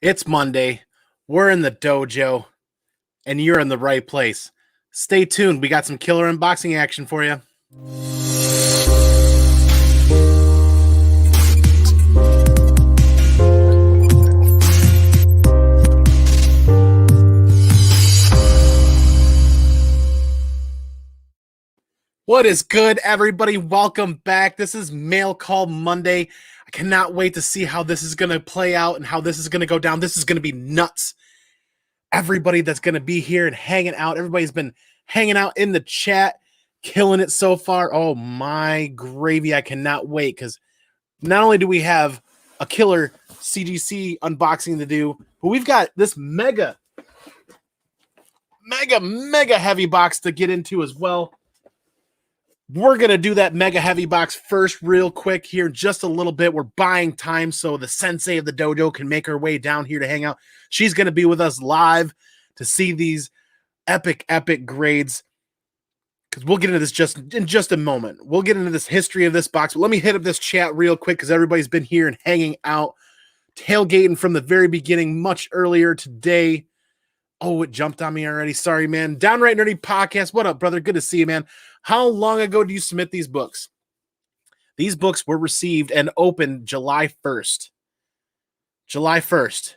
It's Monday. We're in the dojo, and you're in the right place. Stay tuned. We got some killer unboxing action for you. What is good, everybody? Welcome back. This is Mail Call Monday. I cannot wait to see how this is going to play out and how this is going to go down. This is going to be nuts. Everybody that's going to be here and hanging out, everybody's been hanging out in the chat, killing it so far. Oh, my gravy. I cannot wait because not only do we have a killer CGC unboxing to do, but we've got this mega heavy box to get into as well. We're going to do that mega heavy box first real quick here in just a little bit. We're buying time so the sensei of the dojo can make her way down here to hang out. She's going to be with us live to see these epic grades. Because we'll get into this in just a moment. We'll get into this history of this box. But let me hit up this chat real quick because everybody's been here and hanging out. Tailgating from the very beginning much earlier today. Oh, it jumped on me already. Sorry, man. Downright Nerdy Podcast. What up, brother? Good to see you, man. How long ago do you submit these books? These books were received and opened July 1st. July 1st.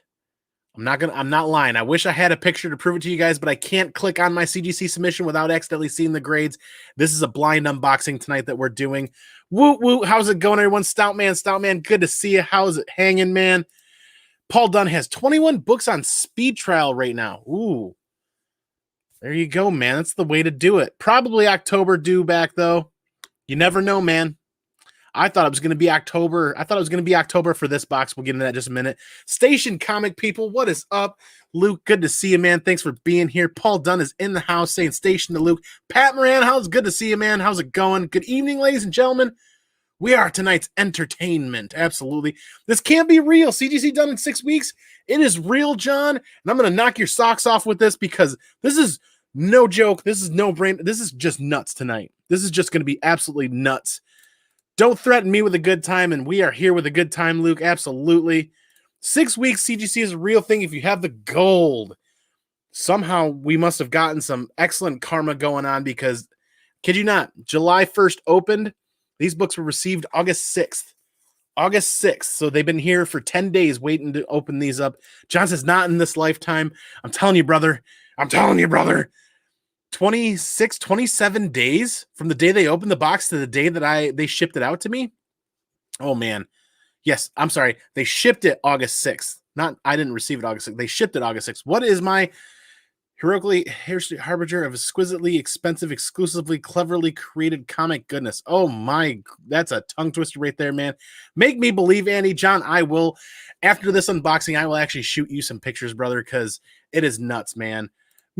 I'm not lying. I wish I had a picture to prove it to you guys, but I can't click on my CGC submission without accidentally seeing the grades. This is a blind unboxing tonight that we're doing. Woot, woot. How's it going, everyone? Stout man. Good to see you. How's it hanging, man? Paul Dunn has 21 books on speed trial right now. Ooh. There you go, man. That's the way to do it. Probably October due back, though. You never know, man. I thought it was going to be October. I thought it was going to be October for this box. We'll get into that in just a minute. Station Comic people, what is up? Luke, good to see you, man. Thanks for being here. Paul Dunn is in the house saying station to Luke. Pat Moran, how's good to see you, man? How's it going? Good evening, ladies and gentlemen. We are tonight's entertainment. Absolutely. This can't be real. CGC done in 6 weeks. It is real, John. And I'm going to knock your socks off with this because this is no joke. This is no brain. This is just nuts tonight. This is just going to be absolutely nuts. Don't threaten me with a good time, and we are here with a good time, Luke. Absolutely. 6 weeks, CGC is a real thing if you have the gold. Somehow we must have gotten some excellent karma going on because, kid you not, July 1st opened. These books were received August 6th. August 6th. So they've been here for 10 days waiting to open these up. John says, not in this lifetime. I'm telling you, brother. 26, 27 days from the day they opened the box to the day that they shipped it out to me. Oh, man. Yes, I'm sorry. They shipped it August 6th. I didn't receive it August 6th. They shipped it August 6th. What is my heroically harbinger of exquisitely expensive, exclusively cleverly created comic goodness? Oh my, that's a tongue twister right there, man. Make me believe, Andy. John, I will. After this unboxing, I will actually shoot you some pictures, brother, because it is nuts, man.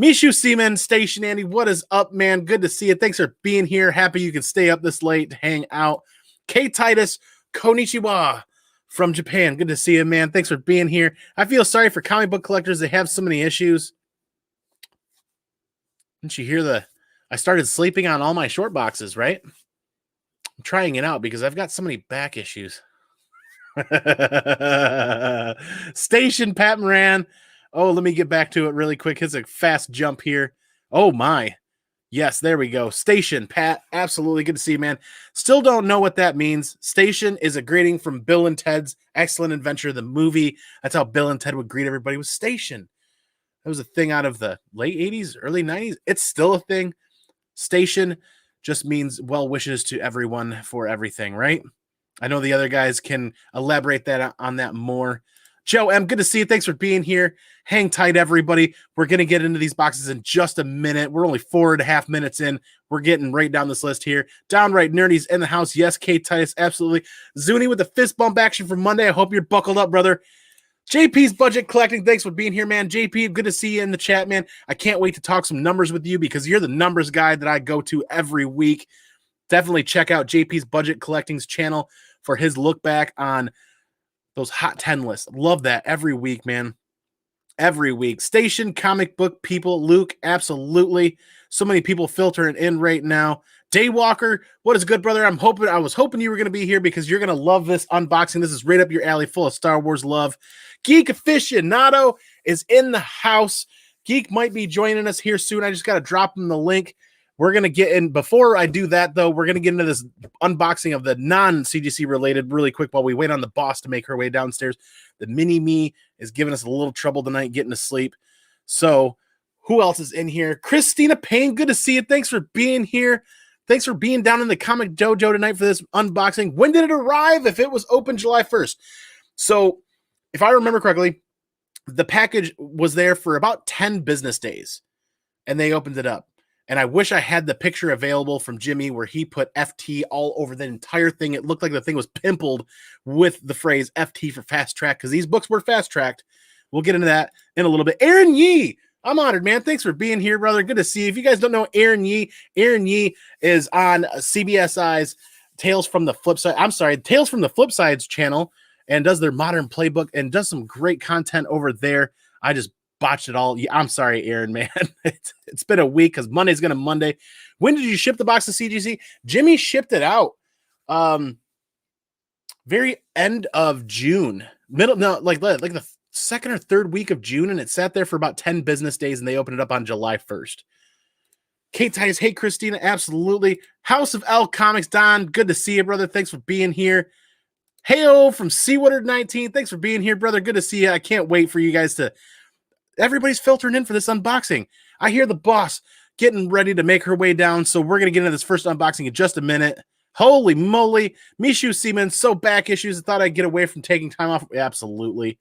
Mishu Seaman, Station Andy, what is up, man? Good to see you. Thanks for being here. Happy you can stay up this late to hang out. K Titus, Konnichiwa from Japan. Good to see you, man. Thanks for being here. I feel sorry for comic book collectors. They have so many issues. Didn't you hear I started sleeping on all my short boxes, right? I'm trying it out because I've got so many back issues. Station Pat Moran. Oh, let me get back to it really quick. It's a fast jump here. Oh, my. Yes, there we go. Station, Pat. Absolutely good to see you, man. Still don't know what that means. Station is a greeting from Bill and Ted's Excellent Adventure, the movie. That's how Bill and Ted would greet everybody, with Station. That was a thing out of the late 80s, early 90s. It's still a thing. Station just means well wishes to everyone for everything, right? I know the other guys can elaborate on that more. Joe M., good to see you. Thanks for being here. Hang tight, everybody. We're going to get into these boxes in just a minute. We're only 4.5 minutes in. We're getting right down this list here. Downright Nerdy's in the house. Yes, Kate Titus, absolutely. Zuni with the fist bump action for Monday. I hope you're buckled up, brother. JP's Budget Collecting, thanks for being here, man. JP, good to see you in the chat, man. I can't wait to talk some numbers with you because you're the numbers guy that I go to every week. Definitely check out JP's Budget Collecting's channel for his look back on those hot 10 lists. Love that every week, man. Every week. Station Comic Book people, Luke, absolutely. So many people filtering in right now. Daywalker, what is good, brother? I was hoping you were going to be here because you're going to love this unboxing. This is right up your alley, full of Star Wars love. Geek Aficionado is in the house. Geek might be joining us here soon. I just got to drop him the link. We're going to get in. Before I do that, though, we're going to get into this unboxing of the non-CGC related really quick while we wait on the boss to make her way downstairs. The mini-me is giving us a little trouble tonight getting to sleep. So who else is in here? Christina Payne, good to see you. Thanks for being here. Thanks for being down in the Comic Dojo tonight for this unboxing. When did it arrive? If it was open July 1st. So if I remember correctly, the package was there for about 10 business days, and they opened it up. And I wish I had the picture available from Jimmy where he put FT all over the entire thing. It looked like the thing was pimpled with the phrase FT for fast track, because these books were fast tracked. We'll get into that in a little bit. Aaron Yee, I'm honored, man. Thanks for being here, brother. Good to see you. If you guys don't know Aaron Yee is on CBSI's Tales from the Flip Side's channel, and does their modern playbook and does some great content over there. I just botched it all. I'm sorry, Aaron, man. It's been a week because Monday's going to Monday. When did you ship the box to CGC? Jimmy shipped it out very end of June. Like the second or third week of June, and it sat there for about 10 business days, and they opened it up on July 1st. Kate Titus, hey, Christina, absolutely. House of L Comics, Don, good to see you, brother. Thanks for being here. Heyo from C-Woodard19, thanks for being here, brother. Good to see you. I can't wait for you guys to... Everybody's filtering in for this unboxing. I hear the boss getting ready to make her way down, so we're going to get into this first unboxing in just a minute. Holy moly. Mishu Seaman, so back issues. I thought I'd get away from taking time off. Absolutely.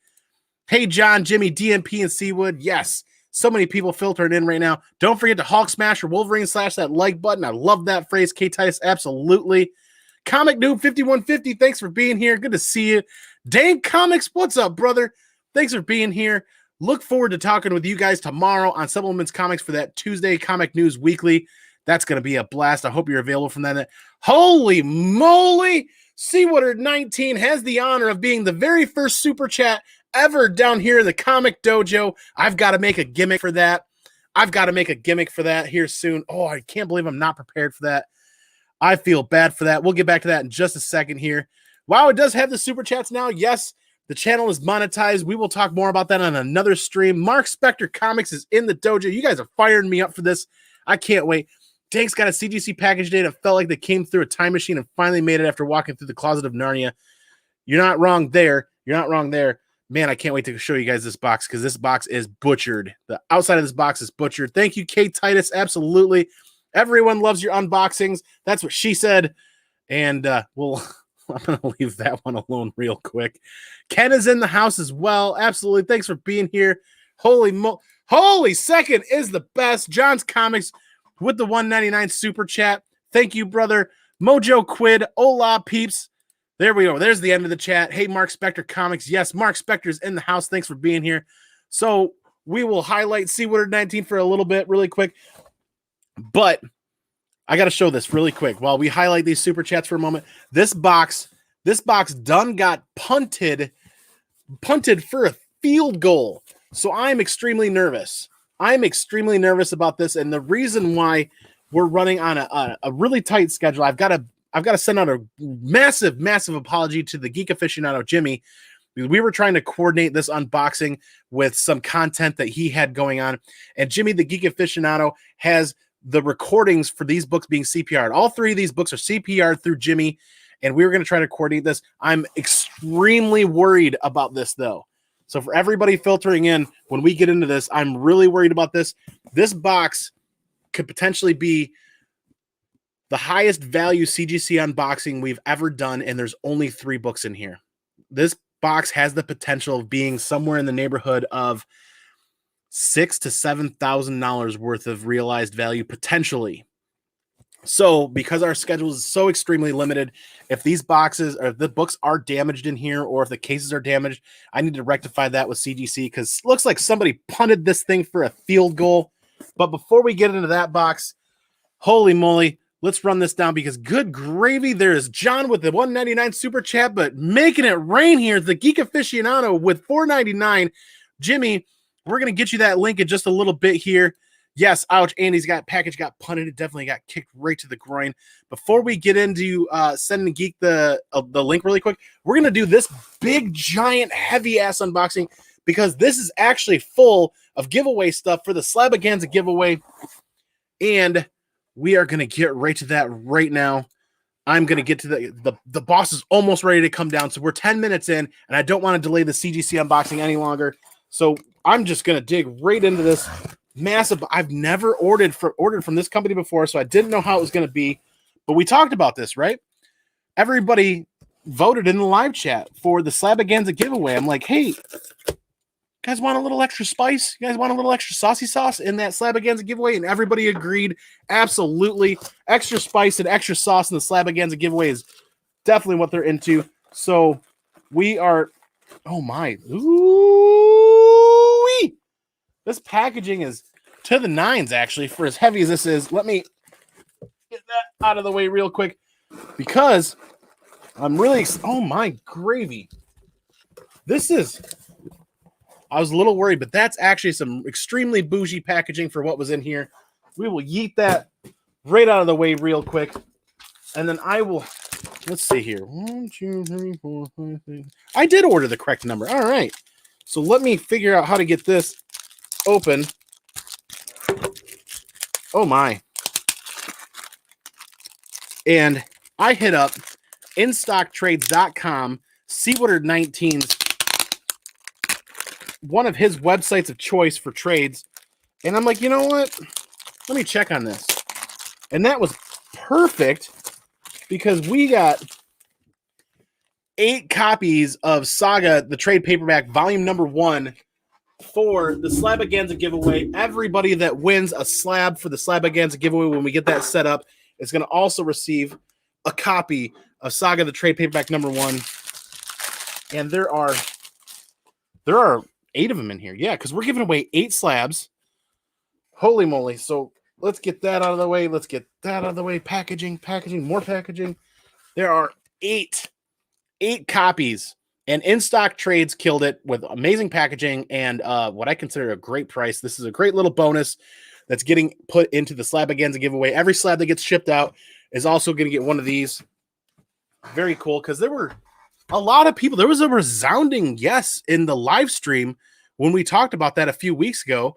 Hey, John, Jimmy, DMP, and Seawood. Yes, so many people filtering in right now. Don't forget to Hulk Smash or Wolverine Slash that like button. I love that phrase. K Titus, absolutely. Comic Noob 5150, thanks for being here. Good to see you. Dang Comics, what's up, brother? Thanks for being here. Look forward to talking with you guys tomorrow on Supplements Comics for that Tuesday Comic News Weekly. That's going to be a blast. I hope you're available from that. Holy moly! C-Woodard19 has the honor of being the very first super chat ever down here in the Comic Dojo. I've got to make a gimmick for that. Here soon. Oh, I can't believe I'm not prepared for that. I feel bad for that. We'll get back to that in just a second here. Wow, it does have the super chats now. Yes, the channel is monetized. We will talk more about that on another stream. Mark Spector Comics is in the dojo. You guys are firing me up for this. I can't wait. Dank's got a CGC package day, and it felt like they came through a time machine and finally made it after walking through the closet of Narnia. You're not wrong there. Man, I can't wait to show you guys this box because this box is butchered. The outside of this box is butchered. Thank you, Kate Titus. Absolutely. Everyone loves your unboxings. That's what she said. And I'm going to leave that one alone real quick. Ken is in the house as well. Absolutely. Thanks for being here. Holy second is the best. John's Comics with the 199 super chat. Thank you, brother. Mojo Quid. Hola, peeps. There we go. There's the end of the chat. Hey, Mark Spector Comics. Yes, Mark Spector's in the house. Thanks for being here. So we will highlight C-Woodard19 for a little bit really quick. But I got to show this really quick while we highlight these super chats for a moment. This box done got punted for a field goal. So I'm extremely nervous. About this, and the reason why we're running on a really tight schedule, I've got to send out a massive apology to the Geek Aficionado Jimmy. We were trying to coordinate this unboxing with some content that he had going on, and Jimmy, the Geek Aficionado, has the recordings for these books being CPRed. All three of these books are CPRed through Jimmy, and we were going to try to coordinate this. I'm extremely worried about this, though. So for everybody filtering in, when we get into this, I'm really worried about this. This box could potentially be the highest value CGC unboxing we've ever done, and there's only 3 books in here. This box has the potential of being somewhere in the neighborhood of $6,000 to $7,000 worth of realized value potentially. So because our schedule is so extremely limited, if these boxes or the books are damaged in here, or if the cases are damaged, I need to rectify that with CGC, because it looks like somebody punted this thing for a field goal. But before we get into that box, holy moly, let's run this down, because good gravy, there is John with the 199 super chat, but making it rain here, the Geek Aficionado with $4.99. Jimmy, we're going to get you that link in just a little bit here. Yes, ouch. Andy's package got punted. It definitely got kicked right to the groin. Before we get into sending Geek the link really quick, we're going to do this big, giant, heavy-ass unboxing because this is actually full of giveaway stuff for the Slavaganza giveaway. And we are going to get right to that right now. I'm going to get to the boss is almost ready to come down. So we're 10 minutes in, and I don't want to delay the CGC unboxing any longer. So I'm just going to dig right into this massive. I've never ordered from this company before, so I didn't know how it was going to be. But we talked about this, right? Everybody voted in the live chat for the Slavaganza giveaway. I'm like, hey, guys want a little extra spice? You guys want a little extra saucy sauce in that Slavaganza giveaway? And everybody agreed. Absolutely. Extra spice and extra sauce in the Slavaganza giveaway is definitely what they're into. So we are, oh my. Ooh-wee. This packaging is to the nines, actually, for as heavy as this is. Let me get that out of the way real quick because I'm really, oh my gravy. This is, I was a little worried, but that's actually some extremely bougie packaging for what was in here. We will yeet that right out of the way real quick. And then I will, let's see here. 1, 2, 3, 4, 5, 6. I did order the correct number. All right. So let me figure out how to get this open. Oh my. And I hit up instocktrades.com, Seawater19's one of his websites of choice for trades. And I'm like, you know what? Let me check on this. And that was perfect because we got 8 copies of Saga, the trade paperback, volume number 1 for the Slavaganza giveaway. Everybody that wins a slab for the Slavaganza giveaway when we get that set up is going to also receive a copy of Saga, the trade paperback number 1. And there are 8 of them in here. Yeah, because we're giving away 8 slabs. Holy moly. So let's get that out of the way. Let's get that out of the way. Packaging, more packaging. There are 8 copies. And In Stock Trades killed it with amazing packaging and what I consider a great price. This is a great little bonus that's getting put into the Slavaganza giveaway. Every slab that gets shipped out is also going to get one of these. Very cool, because there were a lot of people. There was a resounding yes in the live stream when we talked about that a few weeks ago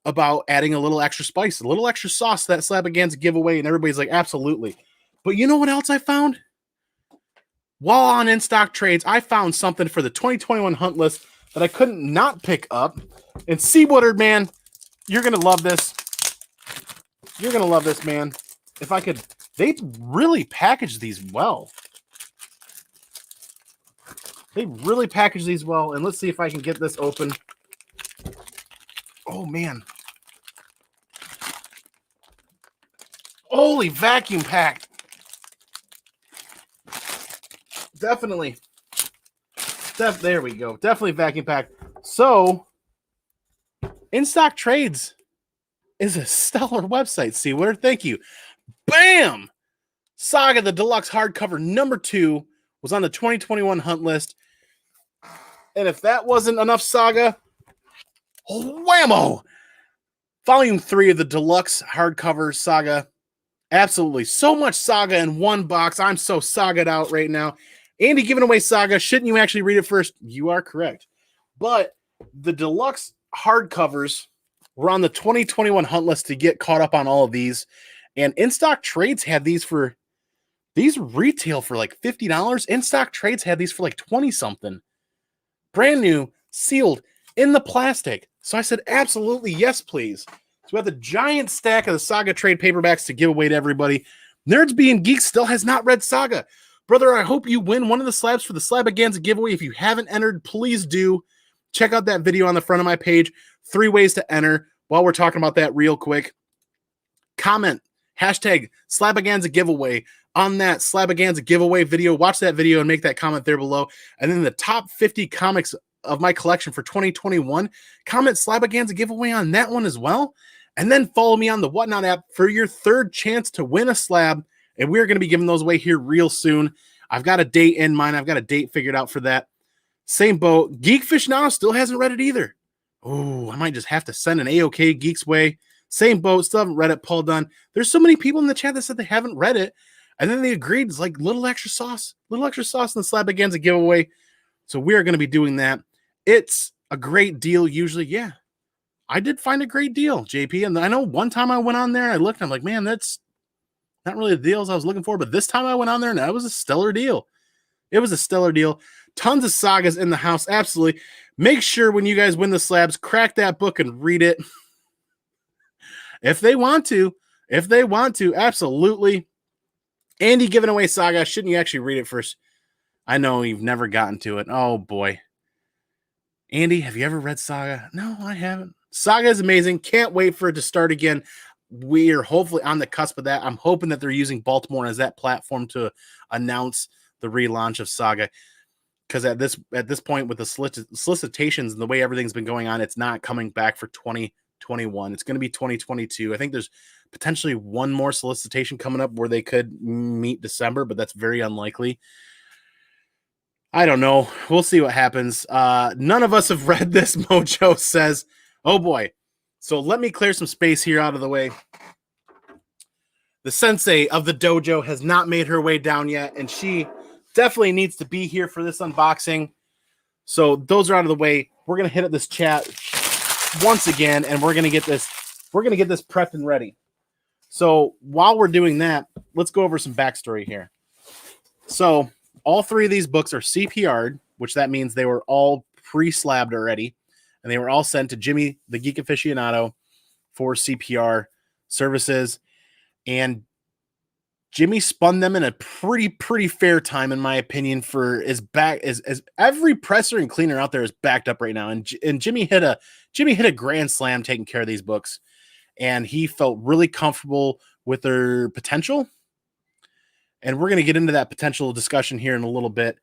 about adding a little extra spice, a little extra sauce to that Slavaganza giveaway, and everybody's like, absolutely. But you know what else I found? While on In Stock Trades, I found something for the 2021 hunt list that I couldn't not pick up. And Seawater, man, you're going to love this. You're going to love this, man. If I could, they really packaged these well. They really packaged these well. And let's see if I can get this open. Oh, man. Holy vacuum packed. Definitely. There we go. Definitely vacuum packed. So, In Stock Trades is a stellar website, Seawater. Thank you. Bam! Saga, the deluxe hardcover number 2 was on the 2021 hunt list. And if that wasn't enough Saga, whammo! Volume 3 of the deluxe hardcover Saga. Absolutely. So much Saga in one box. I'm so Saga'd out right now. Andy giving away Saga. Shouldn't you actually read it first? You are correct. But the deluxe hardcovers were on the 2021 hunt list to get caught up on all of these. And In Stock Trades had these retail for like $50. In Stock Trades had these for like 20 something. Brand new, sealed, in the plastic. So I said, absolutely, yes, please. So we have the giant stack of the Saga trade paperbacks to give away to everybody. Nerds Being Geeks still has not read Saga. Brother, I hope you win one of the slabs for the Slavaganza giveaway. If you haven't entered, please do. Check out that video on the front of my page. 3 ways to enter. While we're talking about that real quick, comment, hashtag Slavaganza giveaway on that Slavaganza giveaway video. Watch that video and make that comment there below. And then the top 50 comics of my collection for 2021, comment Slavaganza giveaway on that one as well. And then follow me on the Whatnot app for your 3rd chance to win a slab. And we're going to be giving those away here real soon. I've got a date in mind. I've got a date figured out for that. Same boat. Geek Aficionado still hasn't read it either. Oh, I might just have to send an AOK Geeks way Same boat, still haven't read it. Paul Dunn. There's so many people in the chat that said they haven't read it, and then they agreed. It's like little extra sauce in the slab against a giveaway. So we are going to be doing that. It's a great deal usually. Yeah, I did find a great deal, JP. And I know one time I went on there, I looked, and I'm like, man, that's not really the deals I was looking for. But this time I went on there, and that was a stellar deal. It was a stellar deal. Tons of sagas in the house. Absolutely. Make sure when you guys win the slabs, crack that book and read it. If they want to, absolutely. Andy giving away Saga. Shouldn't you actually read it first? I know you've never gotten to it. Oh, boy. Andy, have you ever read Saga? No, I haven't. Saga is amazing. Can't wait for it to start again. We are hopefully on the cusp of that. I'm hoping that they're using Baltimore as that platform to announce the relaunch of Saga. Because at this point, with the solicitations and the way everything's been going on, it's not coming back for 2021. It's going to be 2022. I think there's potentially one more solicitation coming up where they could meet December, but that's very unlikely. I don't know. We'll see what happens. None of us have read this, Mojo says. Oh, boy. So let me clear some space here out of the way. The sensei of the dojo has not made her way down yet, and she definitely needs to be here for this unboxing. So those are out of the way. We're going to hit up this chat once again, and we're going to get this prepped and ready. So while we're doing that, let's go over some backstory here. So all three of these books are CPRed, which that means they were all pre-slabbed already, and they were all sent to Jimmy, the Geek Aficionado, for CPR services. And Jimmy spun them in a pretty fair time, in my opinion, for as every presser and cleaner out there is backed up right now. And Jimmy hit a grand slam taking care of these books, and he felt really comfortable with their potential. And we're going to get into that potential discussion here in a little bit.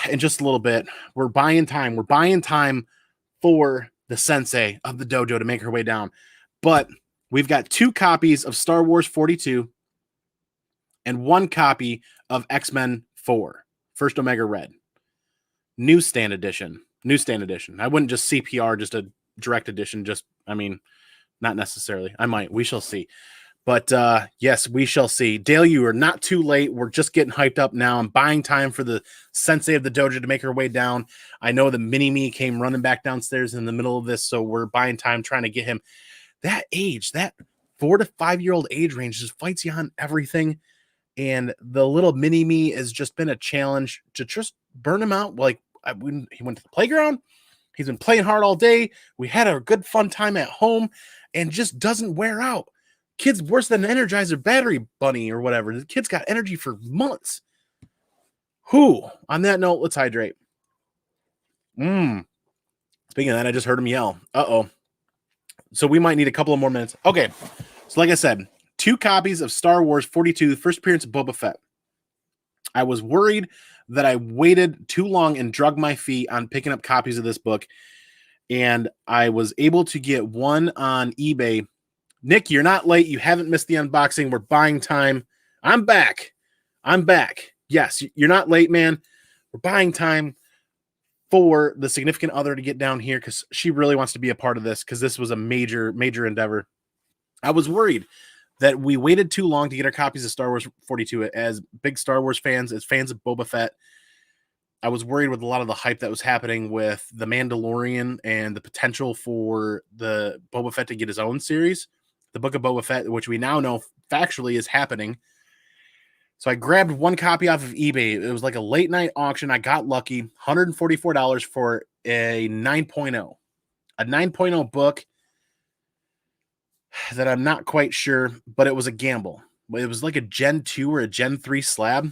In just a little bit, we're buying time. We're buying time for the sensei of the dojo to make her way down. But we've got 2 copies of Star Wars 42 and 1 copy of X-Men 4, First Omega Red. Newsstand edition. I wouldn't just CPR, just a direct edition. Not necessarily. I might. We shall see. But yes, we shall see. Dale, you are not too late. We're just getting hyped up now. I'm buying time for the sensei of the dojo to make her way down. I know the mini-me came running back downstairs in the middle of this, so we're buying time trying to get him. That age, that 4 to 5 year old age range just fights you on everything. And the little mini-me has just been a challenge to just burn him out. Like, he went to the playground. He's been playing hard all day. We had a good fun time at home and just doesn't wear out. Kid's worse than an Energizer battery bunny or whatever. The kid's got energy for months. On that note, let's hydrate. Speaking of that, I just heard him yell. Uh-oh. So we might need a couple of more minutes. Okay. So like I said, 2 copies of Star Wars 42, the first appearance of Boba Fett. I was worried that I waited too long and drug my feet on picking up copies of this book, and I was able to get one on eBay. Nick, you're not late. You haven't missed the unboxing. We're buying time. I'm back. Yes, you're not late, man. We're buying time for the significant other to get down here because she really wants to be a part of this because this was a major endeavor. I was worried that we waited too long to get our copies of Star Wars 42 as big Star Wars fans, as fans of Boba Fett. I was worried with a lot of the hype that was happening with The Mandalorian and the potential for the Boba Fett to get his own series, the Book of Boba Fett, which we now know factually is happening. So I grabbed 1 copy off of eBay. It was like a late night auction. I got lucky, $144 for a 9.0. A 9.0 book that I'm not quite sure, but it was a gamble. It was like a Gen 2 or a Gen 3 slab.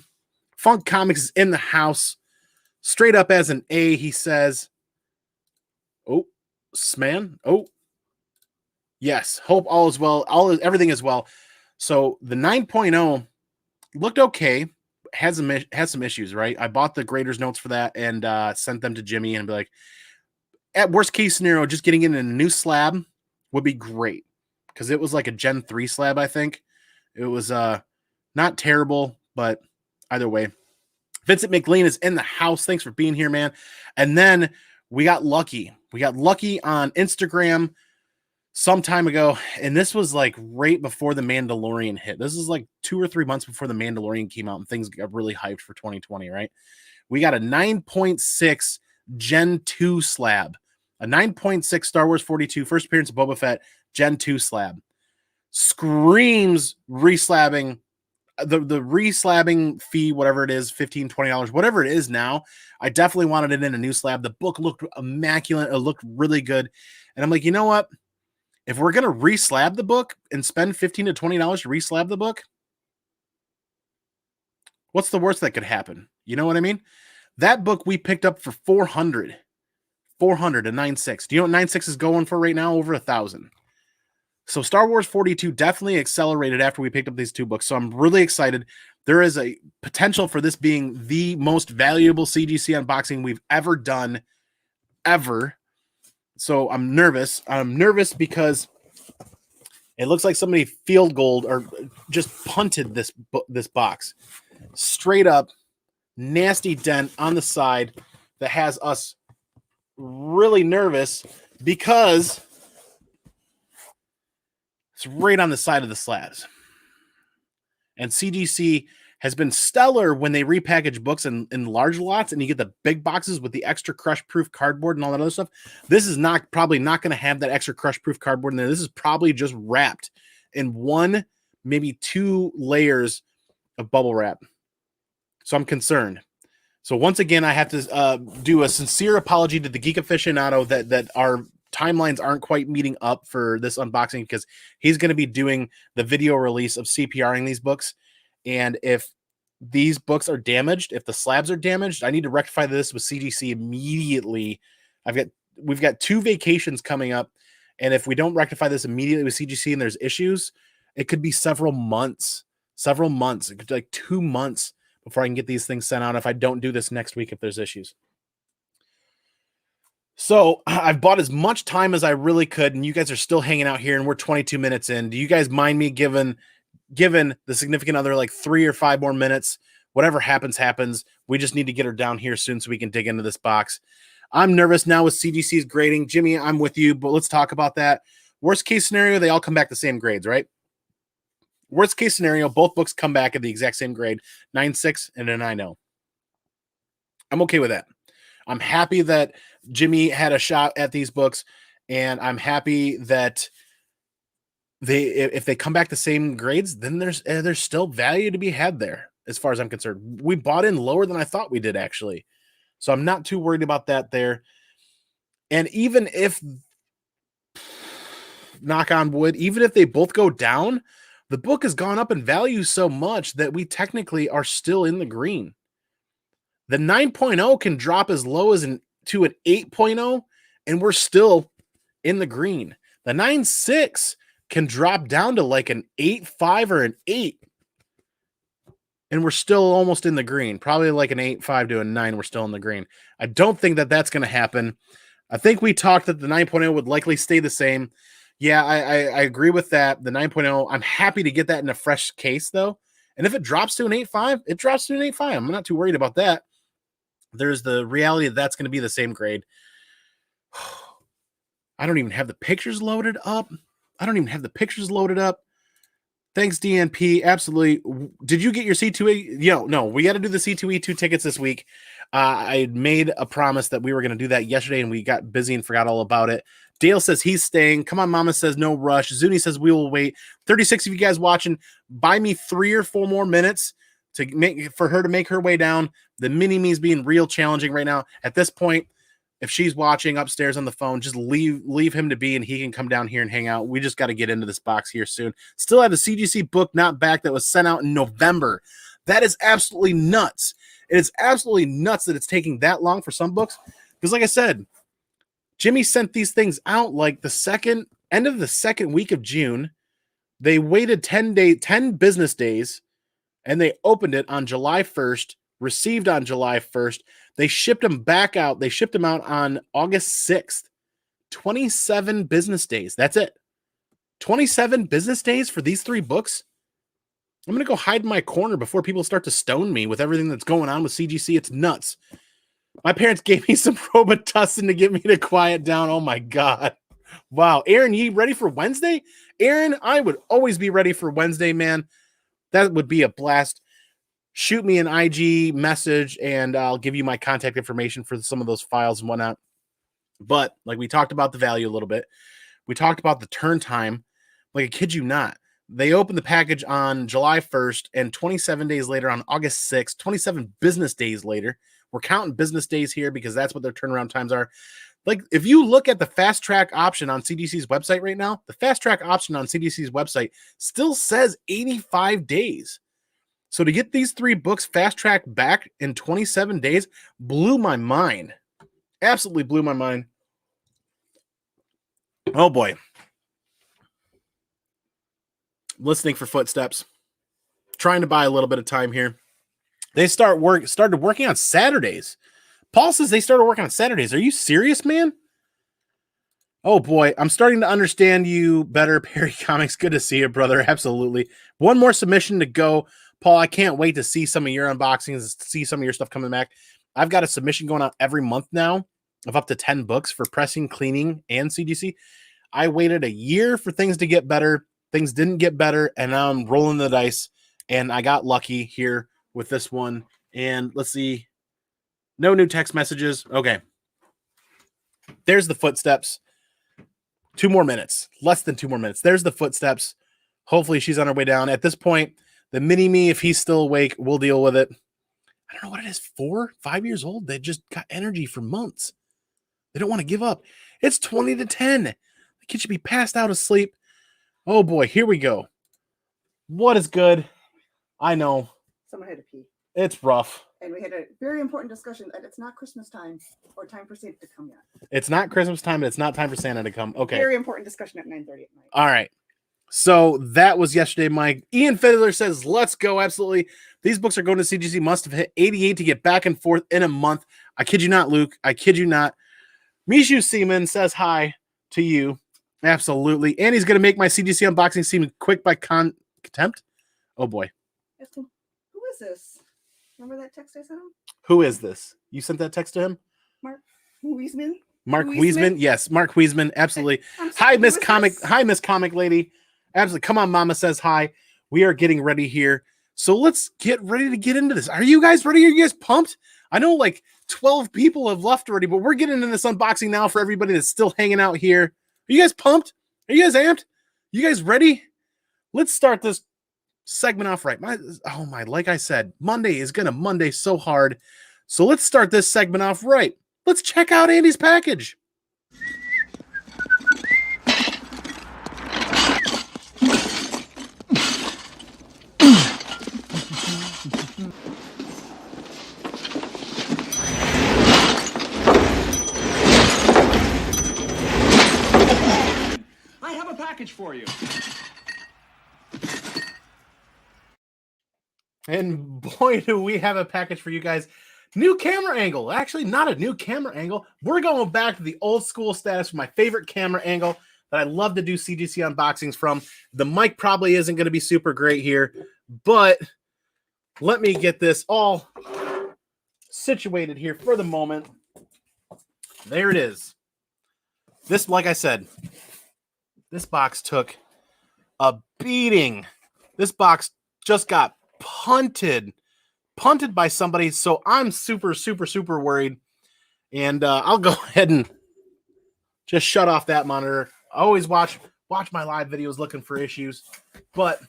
Funk Comics is in the house. Straight up as an A, he says. Oh, Sman. Oh, yes. Hope all is well. Everything is well. So the 9.0 looked okay. Has some issues, right? I bought the grader's notes for that and sent them to Jimmy and be like, at worst case scenario, just getting in a new slab would be great. Because it was like a Gen 3 slab, I think. It was not terrible, but either way. Vincent McLean is in the house. Thanks for being here, man. And then we got lucky. We got lucky on Instagram. some time ago, and this was like right before the Mandalorian hit. This is like 2 or 3 months before the Mandalorian came out and things got really hyped for 2020, right? We got a 9.6 Gen 2 slab, a 9.6 Star Wars 42 first appearance of Boba Fett Gen 2 slab. Screams reslabbing, the reslabbing fee, whatever it is, $15, $20, whatever it is now. I definitely wanted it in a new slab. The book looked immaculate. It looked really good. And I'm like, you know what? If we're going to reslab the book and spend $15 to $20 to reslab the book, what's the worst that could happen? You know what I mean? That book we picked up for $400 and 9.6. Do you know what 9.6 is going for right now? Over $1,000. So Star Wars 42 definitely accelerated after we picked up these two books. So I'm really excited. There is a potential for this being the most valuable CGC unboxing we've ever done, ever. So I'm nervous. I'm nervous because it looks like somebody field goaled or just punted this box. Straight up, nasty dent on the side that has us really nervous because it's right on the side of the slabs. And CGC has been stellar when they repackage books in large lots and you get the big boxes with the extra crush-proof cardboard and all that other stuff. This is probably not going to have that extra crush-proof cardboard in there. This is probably just wrapped in one, maybe 2 layers of bubble wrap. So I'm concerned. So once again, I have to do a sincere apology to the Geek Aficionado that our timelines aren't quite meeting up for this unboxing because he's going to be doing the video release of CPRing these books. And if these books are damaged, if the slabs are damaged, I need to rectify this with CGC immediately. We've got 2 vacations coming up. And if we don't rectify this immediately with CGC and there's issues, it could be several months. It could be like 2 months before I can get these things sent out if I don't do this next week if there's issues. So I've bought as much time as I really could, and you guys are still hanging out here, and we're 22 minutes in. Do you guys mind me giving the significant other like 3 or 5 more minutes? Whatever happens, happens. We just need to get her down here soon so we can dig into this box. I'm nervous now with CGC's grading. Jimmy, I'm with you, but let's talk about that. Worst case scenario, they all come back the same grades, right? Worst case scenario, both books come back at the exact same grade, 9.6 and a 9.0. I'm okay with that. I'm happy that Jimmy had a shot at these books, and I'm happy that if they come back the same grades, then there's still value to be had there as far as I'm concerned. We bought in lower than I thought we did, actually. So I'm not too worried about that there. And even if, knock on wood, even if they both go down, the book has gone up in value so much that we technically are still in the green. The 9.0 can drop as low as to an 8.0, and we're still in the green. The 9.6 can drop down to like an 8.5 or an 8, and we're still almost in the green. Probably like an 8.5 to a 9, we're still in the green. I don't think that that's going to happen. I think we talked that the 9.0 would likely stay the same. Yeah, I agree with that. The 9.0, I'm happy to get that in a fresh case, though. And if it drops to an 8.5, it drops to an 8.5. I'm not too worried about that. There's the reality that that's going to be the same grade. I don't even have the pictures loaded up. Thanks, DNP. Absolutely. Did you get your C2E? No, we got to do the C2E2 tickets this week. I made a promise that we were going to do that yesterday, and we got busy and forgot all about it. Dale says he's staying. Come on, Mama says no rush. Zuni says we will wait. 36 of you guys watching, buy me 3 or 4 more minutes for her to make her way down. The mini-me's being real challenging right now. At this point, if she's watching upstairs on the phone, just leave him to be, and he can come down here and hang out. We just got to get into this box here soon. Still have a CGC book not back that was sent out in November. That is absolutely nuts. It is absolutely nuts that it's taking that long for some books. Because like I said, Jimmy sent these things out like the end of the second week of June. They waited 10 business days, and they opened it on July 1st, received on July 1st. They shipped them back out. They shipped them out on August 6th. 27 business days. That's it. 27 business days for these 3 books. I'm going to go hide in my corner before people start to stone me with everything that's going on with CGC. It's nuts. My parents gave me some Robitussin to get me to quiet down. Oh my God. Wow. Aaron, you ready for Wednesday? Aaron, I would always be ready for Wednesday, man. That would be a blast. Shoot me an IG message and I'll give you my contact information for some of those files and whatnot. But like we talked about the value a little bit. We talked about the turn time. Like, I kid you not. They opened the package on July 1st and 27 days later on August 6th, 27 business days later. We're counting business days here because that's what their turnaround times are. Like, if you look at the fast track option on CGC's website right now, the fast track option on CGC's website still says 85 days. So to get these 3 books fast track back in 27 days blew my mind. Absolutely blew my mind. Oh boy. Listening for footsteps. Trying to buy a little bit of time here. They started working on Saturdays. Paul says they started working on Saturdays. Are you serious, man? Oh boy, I'm starting to understand you better, Perry Comics. Good to see you, brother. Absolutely. One more submission to go. Paul, I can't wait to see some of your unboxings, see some of your stuff coming back. I've got a submission going out every month now of up to 10 books for pressing, cleaning, and CGC. I waited a year for things to get better. Things didn't get better, and now I'm rolling the dice, and I got lucky here with this one. And let's see. No new text messages. Okay. There's the footsteps. 2 more minutes. Less than 2 more minutes. There's the footsteps. Hopefully she's on her way down. At this point, the mini-me, if he's still awake, we'll deal with it. I don't know what it is. 4, 5 years old. They just got energy for months. They don't want to give up. It's 20 to 10. The kid should be passed out asleep. Oh boy, here we go. What is good? I know. Someone had to pee. It's rough. And we had a very important discussion that it's not Christmas time or time for Santa to come yet. It's not Christmas time, and it's not time for Santa to come. Okay. Very important discussion at 9:30 at night. All right. So that was yesterday, Mike. Ian Fiddler says, let's go. Absolutely. These books are going to CGC. Must have hit 88 to get back and forth in a month. I kid you not, Luke. I kid you not. Mishu Seaman says hi to you. Absolutely. And he's going to make my CGC unboxing seem quick by contempt. Oh, boy. Who is this? Remember that text I sent him? Who is this? You sent that text to him? Mark Wiesman? Mark Wiesman? Yes, Mark Wiesman. Absolutely. Hi, Miss Comic. Hi, Miss Comic Lady. Absolutely. Come on, Mama says hi. We are getting ready here. So let's get ready to get into this. Are you guys ready? Are you guys pumped? I know like 12 people have left already, but we're getting into this unboxing now for everybody that's still hanging out here. Are you guys pumped? Are you guys amped? You guys ready? Let's start this segment off right. Like I said, Monday is going to Monday so hard. So let's start this segment off right. Let's check out Andy's package. I have a package for you. And boy, do we have a package for you guys. New camera angle. Actually, not a new camera angle. We're going back to the old school status for my favorite camera angle that I love to do CGC unboxings from. The mic probably isn't going to be super great here, but let me get this all situated here for the moment. There it is. This, like I said, this box took a beating. This box just got punted by somebody, so I'm super worried, and I'll go ahead and just shut off that monitor. I always watch my live videos looking for issues, but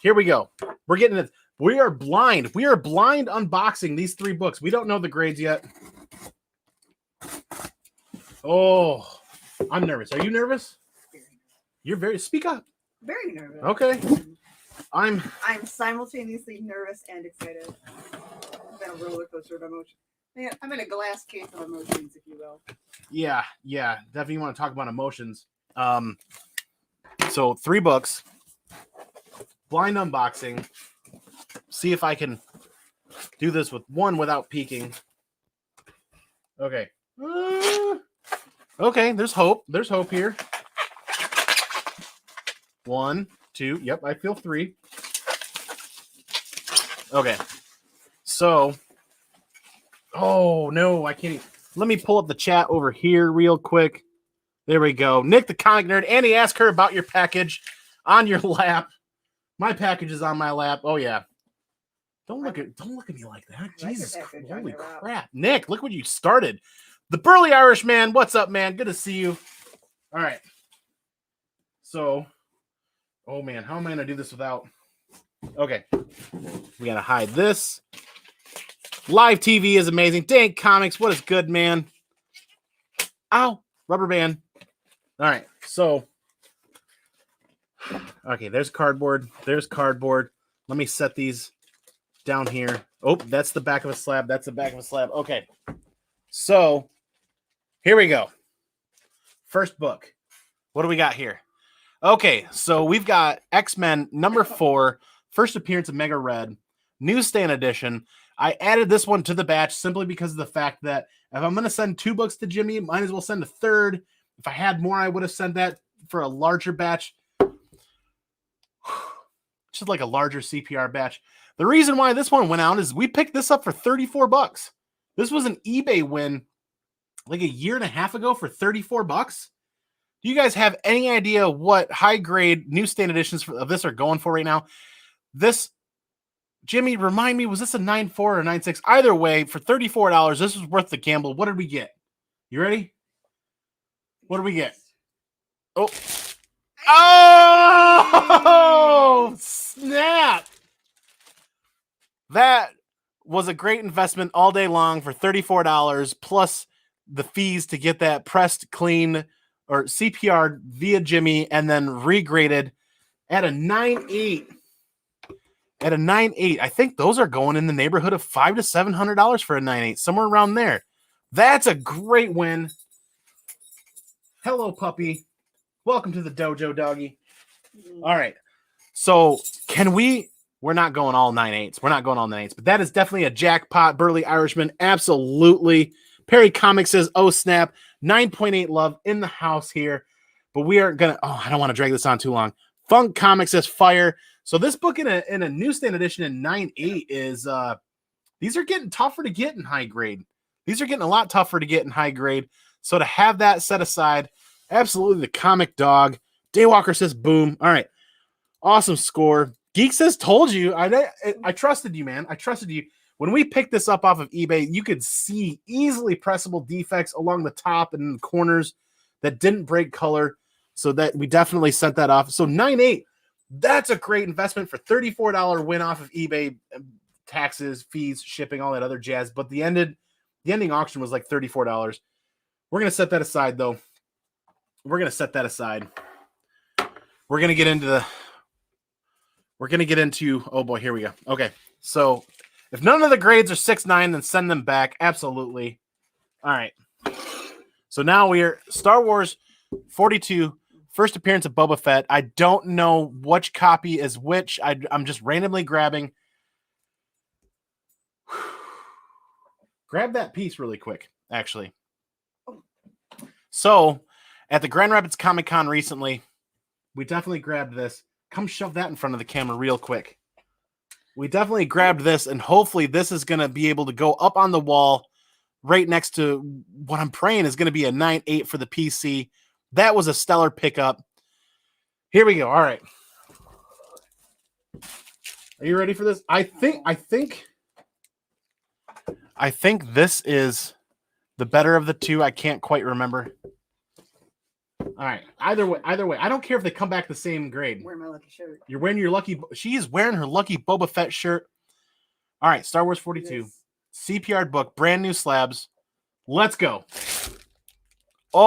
here we go. We're getting it. We are blind unboxing these 3 books. We don't know the grades yet. Oh, I'm nervous. Are you nervous? You're speak up. Very nervous. Okay. I'm simultaneously nervous and excited. I've been a roller coaster of emotion. Man, I'm in a glass case of emotions, if you will. Yeah. Definitely want to talk about emotions. So 3 books, blind unboxing. See if I can do this with one without peeking. Okay. Okay, there's hope. There's hope here. 1, 2. Yep, I feel 3. Okay. So, oh no, I can't. Let me pull up the chat over here real quick. There we go. Nick, the comic nerd. Annie, ask her about your package on your lap. My package is on my lap. Oh yeah. Don't look at me like that. Jesus, holy crap. Nick, look what you started. The Burly Irishman. What's up, man? Good to see you. All right. So, oh man, how am I gonna do this without? Okay. We gotta hide this. Live TV is amazing. Dank Comics. What is good, man? Ow. Rubber band. All right, so okay, there's cardboard. There's cardboard. Let me set these down here. Oh, that's the back of a slab. That's the back of a slab. Okay, so here we go. First book. What do we got here? Okay, so we've got X-Men number 4, first appearance of Mega Red, newsstand edition. I added this one to the batch simply because of the fact that if I'm going to send 2 books to Jimmy, might as well send a third. If I had more, I would have sent that for a larger batch. Just like a larger CPR batch. The reason why this one went out is we picked this up for $34. This was an eBay win like a year and a half ago for $34. Do you guys have any idea what high grade newsstand editions of this are going for right now? This, Jimmy, remind me, was this a 9.4 or 9.6? Either way, for $34, this was worth the gamble. What did we get? You ready? What do we get? Oh. Oh, snap. That was a great investment all day long for $34 plus the fees to get that pressed, clean, or CPRed via Jimmy and then regraded at a 9.8. At a 9.8. I think those are going in the neighborhood of $500 to $700 for a 9.8, somewhere around there. That's a great win. Hello, puppy. Welcome to the dojo, doggy. All right. So we're not going all 9.8s. We're not going all 9.8s, but that is definitely a jackpot. Burly Irishman. Absolutely. Perry Comics says, oh, snap. 9.8 love in the house here. But we are going to, I don't want to drag this on too long. Funk Comics says fire. So this book in a newsstand edition in 9.8 is, these are getting tougher to get in high grade. These are getting a lot tougher to get in high grade. So to have that set aside, absolutely the comic dog. Daywalker says boom. All right. Awesome score. Geek says told you. I trusted you, man. I trusted you. When we picked this up off of eBay, you could see easily pressable defects along the top and the corners that didn't break color. So that we definitely sent that off. So 9.8, that's a great investment for $34 win off of eBay, taxes, fees, shipping, all that other jazz. But the ending auction was like $34. We're going to set that aside, though. We're going to set that aside. We're going to get into, oh boy, here we go. Okay, so if none of the grades are 6.9, then send them back. Absolutely. All right. So now we're Star Wars 42, first appearance of Boba Fett. I don't know which copy is which. I'm just randomly grabbing. Grab that piece really quick, actually. So, at the Grand Rapids Comic Con recently, we definitely grabbed this. Come shove that in front of the camera real quick. We definitely grabbed this, and hopefully this is going to be able to go up on the wall right next to what I'm praying is going to be a 9.8 for the PC. That was a stellar pickup. Here we go. All right. Are you ready for this? I think this is the better of the two. I can't quite remember. All right. Either way. I don't care if they come back the same grade. Wear my lucky shirt. You're wearing your lucky. She is wearing her lucky Boba Fett shirt. All right. Star Wars 42. Yes. CPRed book. Brand new slabs. Let's go. Oh,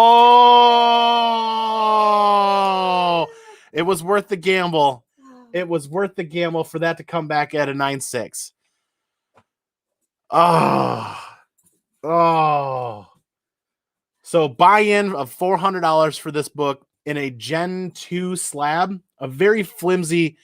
it was worth the gamble. It was worth the gamble for that to come back at a 9.6. Oh. So buy-in of $400 for this book in a Gen 2 slab, a very flimsy,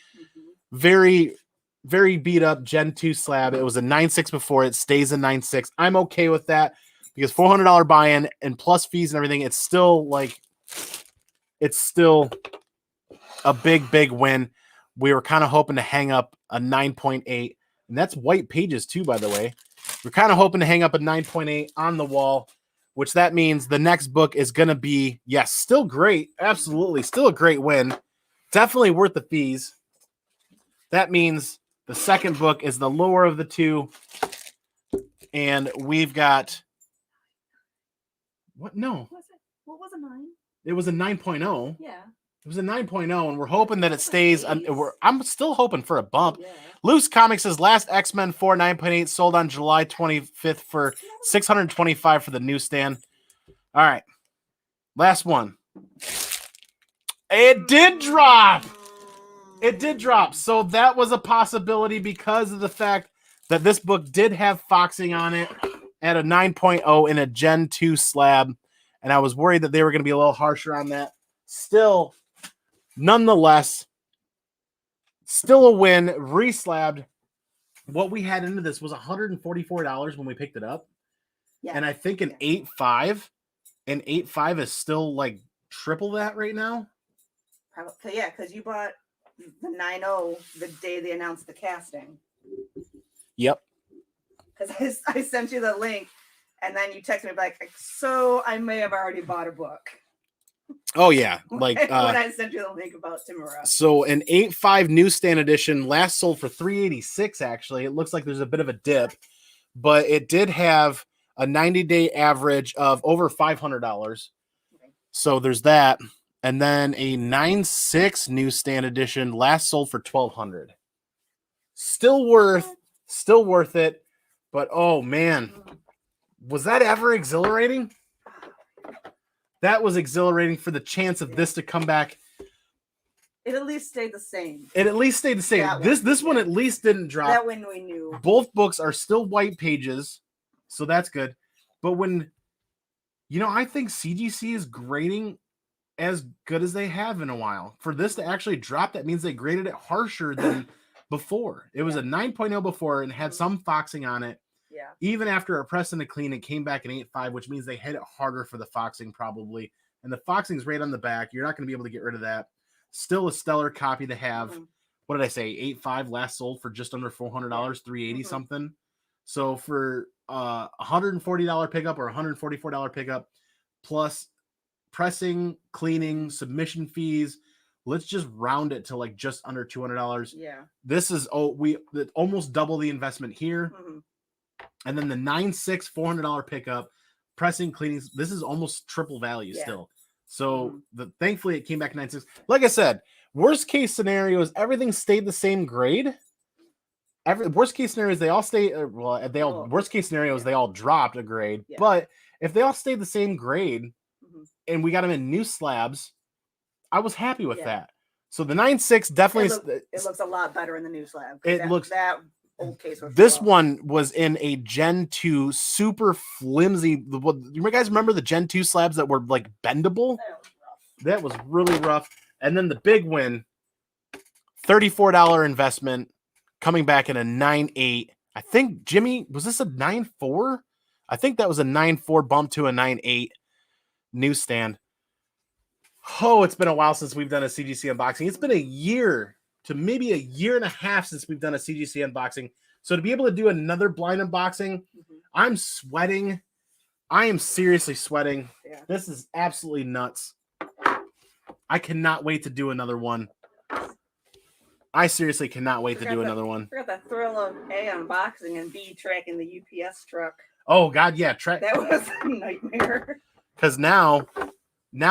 very, very beat up Gen 2 slab. It was a 9.6 before. It stays a 9.6. I'm okay with that because $400 buy-in and plus fees and everything, it's still a big, big win. We were kind of hoping to hang up a 9.8, and that's white pages too, by the way. We're kind of hoping to hang up a 9.8 on the wall. which that means the next book is going to be, yes, still great. Absolutely. Still a great win. Definitely worth the fees. That means the second book is the lower of the two. And we've got, what? No. What was a 9? It was a 9.0. Yeah. It was a 9.0, and we're hoping that it stays. I'm still hoping for a bump. Yeah. Loose Comics says last X-Men 4 9.8 sold on July 25th for $625 for the newsstand. All right. Last one. It did drop. It did drop. So that was a possibility because of the fact that this book did have foxing on it at a 9.0 in a Gen 2 slab. And I was worried that they were going to be a little harsher on that. Still, nonetheless, still a win, reslabbed. What we had into this was $144 when we picked it up. Yeah. And I think an 8.5, an 8.5 is still like triple that right now. Probably, yeah, because you bought the 9.0 the day they announced the casting. Yep. Because I sent you the link, and then you texted me like, so I may have already bought a book. Oh yeah, like when I sent you the link about Timura. So an 8.5 newsstand edition last sold for $386. Actually, it looks like there's a bit of a dip, but it did have a 90-day average of over $500. Okay. So there's that, and then a 9.6 newsstand edition last sold for $1,200. Still worth it, but oh man, was that ever exhilarating? That was exhilarating for the chance of this to come back. It at least stayed the same. It at least stayed the same. This one at least didn't drop. That one we knew. Both books are still white pages, so that's good. But when, I think CGC is grading as good as they have in a while. For this to actually drop, that means they graded it harsher than before. It was a 9.0 before and had some foxing on it. Yeah. Even after a press and a clean, it came back an 8.5, which means they hit it harder for the foxing probably. And the foxing's right on the back. You're not going to be able to get rid of that. Still a stellar copy to have. Mm-hmm. What did I say? 8.5 last sold for just under $400, $380 something. So for $140 pickup or $144 pickup, plus pressing, cleaning, submission fees, let's just round it to like just under $200. Yeah. This is we almost double the investment here. Mm-hmm. And then the 9.6 $400 pickup, pressing, cleaning. This is almost triple value still. So thankfully it came back 9.6. Like I said, worst case scenario is everything stayed the same grade. Worst case scenario is they all stay. Worst case scenario is they all dropped a grade. Yeah. But if they all stayed the same grade, and we got them in new slabs, I was happy with that. So the 9.6 definitely. It looks a lot better in the new slab. It looks that. Old case this one was in a Gen 2 super flimsy. You guys remember the Gen 2 slabs that were like bendable? That was really rough. And then the big win, $34 investment coming back in a 9.8. I think, Jimmy, was this a 9.4? I think that was a 9.4 bump to a 9.8 newsstand. Oh, it's been a while since we've done a CGC unboxing. It's been a year to maybe a year and a half since we've done a CGC unboxing. So to be able to do another blind unboxing, I'm sweating. I am seriously sweating. Yeah. This is absolutely nuts. I cannot wait to do another one. I seriously cannot wait to do another one. I forgot the thrill of A, unboxing, and B, tracking the UPS truck. Oh, God, yeah. That was a nightmare. Because now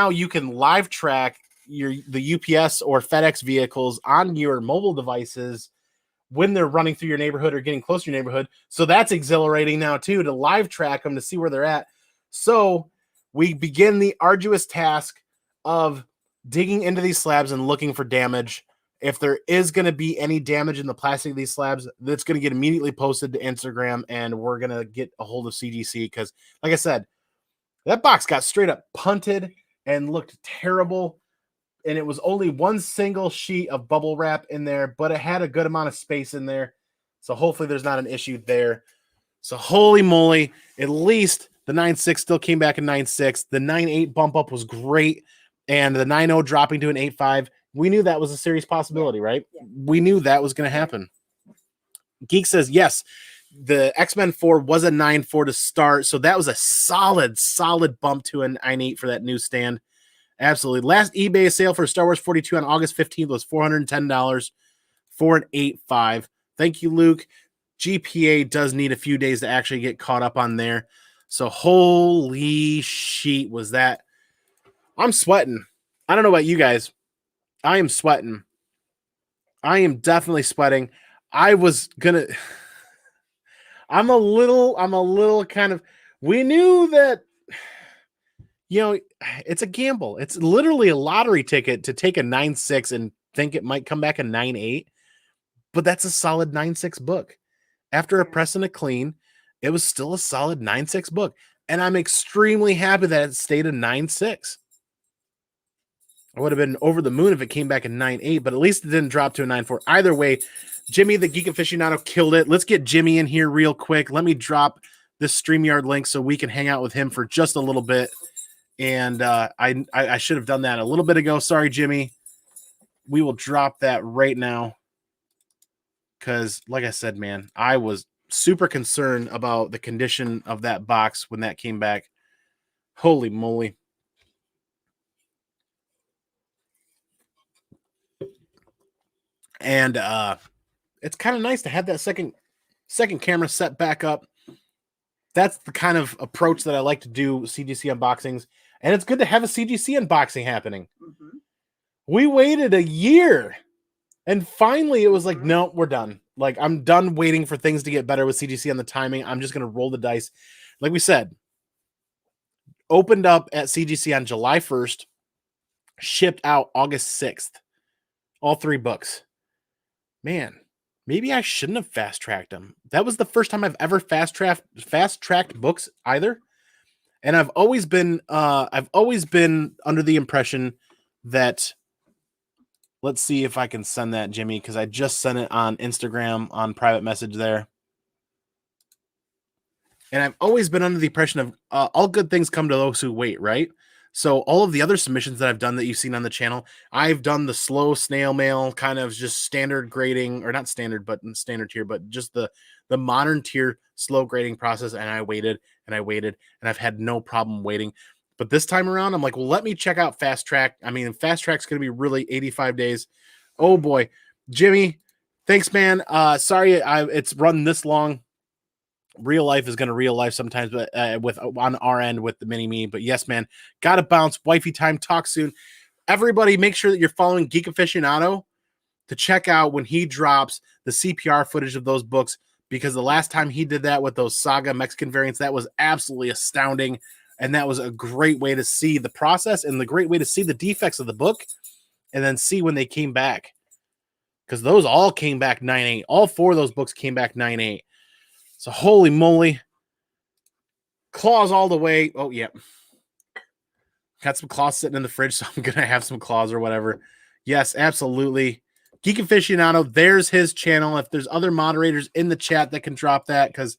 you can live track the UPS or FedEx vehicles on your mobile devices when they're running through your neighborhood or getting close to your neighborhood. So that's exhilarating now too, to live track them to see where they're at. So we begin the arduous task of digging into these slabs and looking for damage. If there is going to be any damage in the plastic of these slabs, that's going to get immediately posted to Instagram, and we're going to get a hold of CGC because, like I said, that box got straight up punted and looked terrible. And it was only one single sheet of bubble wrap in there, but it had a good amount of space in there. So hopefully there's not an issue there. So holy moly, at least the 9.6 still came back in 9.6. The 9.8 bump up was great. And the 9.0 dropping to an 8.5. We knew that was a serious possibility, right? Yeah. We knew that was going to happen. Geek says, yes, The X-Men 4 was a 9.4 to start, so that was a solid bump to a 9.8 for that newsstand. Absolutely. Last eBay sale for Star Wars 42 on August 15th was $410 for an 8.5. Thank you, Luke. GPA does need a few days to actually get caught up on there. So holy shit was that. I'm sweating. I don't know about you guys. I am sweating. I am definitely sweating. I'm a little kind of, we knew that, it's a gamble. It's literally a lottery ticket to take a 9.6 and think it might come back a 9.8, but that's a solid 9.6 book. After a press and a clean, it was still a solid 9.6 book. And I'm extremely happy that it stayed a 9.6. I would have been over the moon if it came back a 9.8, but at least it didn't drop to a 9.4. Either way, Jimmy, the Geek Aficionado, killed it. Let's get Jimmy in here real quick. Let me drop this StreamYard link so we can hang out with him for just a little bit. And I should have done that a little bit ago. Sorry, Jimmy. We will drop that right now. Because, like I said, man, I was super concerned about the condition of that box when that came back. Holy moly. And it's kind of nice to have that second camera set back up. That's the kind of approach that I like to do CGC unboxings. And it's good to have a CGC unboxing happening. Mm-hmm. We waited a year. And finally, it was like, no, we're done. Like, I'm done waiting for things to get better with CGC on the timing. I'm just going to roll the dice. Like we said, opened up at CGC on July 1st, shipped out August 6th. All 3 books. Man, maybe I shouldn't have fast-tracked them. That was the first time I've ever fast-tracked books either. And I've always been under the impression that, let's see if I can send that, Jimmy, because I just sent it on Instagram on private message there. And I've always been under the impression of all good things come to those who wait, right? So all of the other submissions that I've done that you've seen on the channel, I've done the slow snail mail, kind of just standard grading, or not standard, but in standard tier, but just the modern tier slow grading process. And I waited, and I've had no problem waiting. But this time around, I'm like, well, let me check out Fast Track. I mean, Fast Track's going to be really 85 days. Oh boy, Jimmy, thanks, man. Sorry, it's run this long. Real life is going to real life sometimes, but on our end with the mini me. But yes, man, gotta bounce. Wifey time. Talk soon. Everybody, make sure that you're following Geek Aficionado to check out when he drops the CPR footage of those books, because the last time he did that with those Saga Mexican variants, that was absolutely astounding. And that was a great way to see the process and the great way to see the defects of the book and then see when they came back. Because those all came back 9.8. All 4 of those books came back 9.8. So holy moly. Claws all the way. Oh, yeah. Got some claws sitting in the fridge, so I'm going to have some claws or whatever. Yes, absolutely. Geek Aficionado, there's his channel. If there's other moderators in the chat that can drop that, because